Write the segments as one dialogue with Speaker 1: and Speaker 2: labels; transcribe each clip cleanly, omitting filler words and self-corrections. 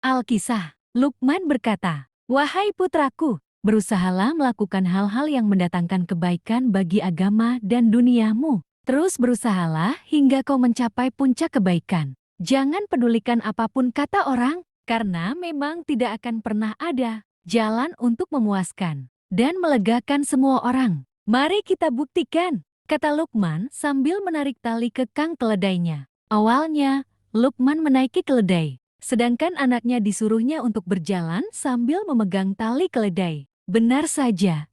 Speaker 1: Alkisah, Luqman berkata, "Wahai putraku, berusahalah melakukan hal-hal yang mendatangkan kebaikan bagi agama dan duniamu. Terus berusahalah hingga kau mencapai puncak kebaikan. Jangan pedulikan apapun kata orang, karena memang tidak akan pernah ada jalan untuk memuaskan dan melegakan semua orang. Mari kita buktikan," kata Luqman sambil menarik tali kekang keledainya. Awalnya, Luqman menaiki keledai, sedangkan anaknya disuruhnya untuk berjalan sambil memegang tali keledai. Benar saja.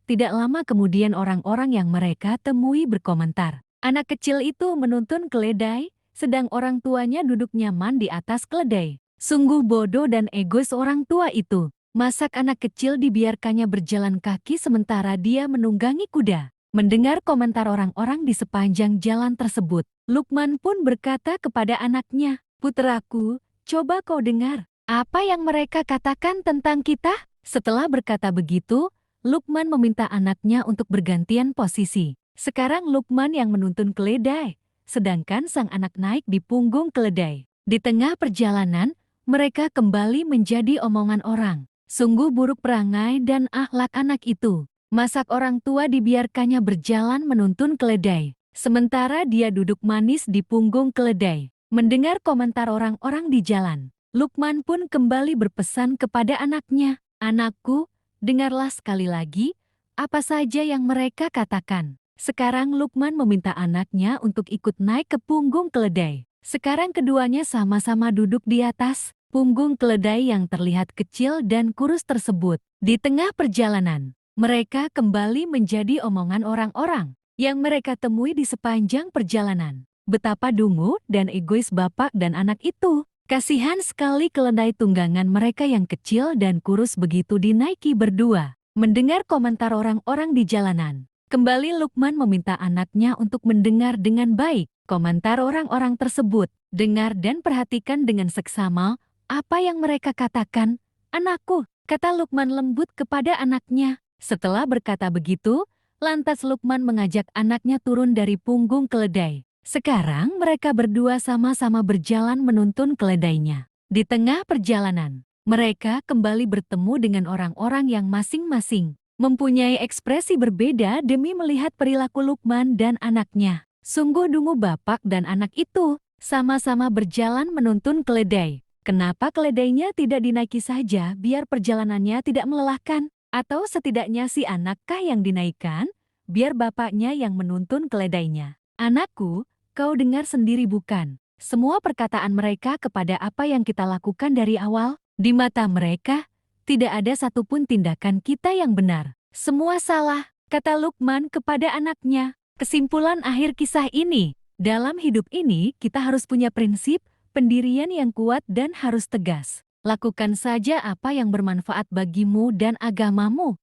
Speaker 1: Tidak lama kemudian orang-orang yang mereka temui berkomentar. Anak kecil itu menuntun keledai, sedang orang tuanya duduk nyaman di atas keledai. Sungguh bodoh dan egois orang tua itu. Masak anak kecil dibiarkannya berjalan kaki sementara dia menunggangi kuda. Mendengar komentar orang-orang di sepanjang jalan tersebut, Luqman pun berkata kepada anaknya, "Putraku, coba kau dengar apa yang mereka katakan tentang kita." Setelah berkata begitu, Luqman meminta anaknya untuk bergantian posisi. Sekarang Luqman yang menuntun keledai, sedangkan sang anak naik di punggung keledai. Di tengah perjalanan, mereka kembali menjadi omongan orang. Sungguh buruk perangai dan akhlak anak itu. Masak orang tua dibiarkannya berjalan menuntun keledai, sementara dia duduk manis di punggung keledai. Mendengar komentar orang-orang di jalan, Luqman pun kembali berpesan kepada anaknya, "Anakku, dengarlah sekali lagi apa saja yang mereka katakan." Sekarang Luqman meminta anaknya untuk ikut naik ke punggung keledai. Sekarang keduanya sama-sama duduk di atas punggung keledai yang terlihat kecil dan kurus tersebut. Di tengah perjalanan, mereka kembali menjadi omongan orang-orang yang mereka temui di sepanjang perjalanan. Betapa dungu dan egois bapak dan anak itu. Kasihan sekali keledai tunggangan mereka yang kecil dan kurus begitu dinaiki berdua. Mendengar komentar orang-orang di jalanan, kembali Luqman meminta anaknya untuk mendengar dengan baik komentar orang-orang tersebut. Dengar dan perhatikan dengan seksama apa yang mereka katakan. "Anakku," kata Luqman lembut kepada anaknya. Setelah berkata begitu, lantas Luqman mengajak anaknya turun dari punggung keledai. Sekarang mereka berdua sama-sama berjalan menuntun keledainya. Di tengah perjalanan, mereka kembali bertemu dengan orang-orang yang masing-masing mempunyai ekspresi berbeda demi melihat perilaku Luqman dan anaknya. Sungguh dungu bapak dan anak itu, sama-sama berjalan menuntun keledai. Kenapa keledainya tidak dinaiki saja biar perjalanannya tidak melelahkan? Atau setidaknya si anakkah yang dinaikkan, biar bapaknya yang menuntun keledainya? "Anakku, kau dengar sendiri bukan? Semua perkataan mereka kepada apa yang kita lakukan dari awal, di mata mereka, tidak ada satupun tindakan kita yang benar. Semua salah," kata Luqman kepada anaknya. Kesimpulan akhir kisah ini, dalam hidup ini kita harus punya prinsip, pendirian yang kuat dan harus tegas. Lakukan saja apa yang bermanfaat bagimu dan agamamu.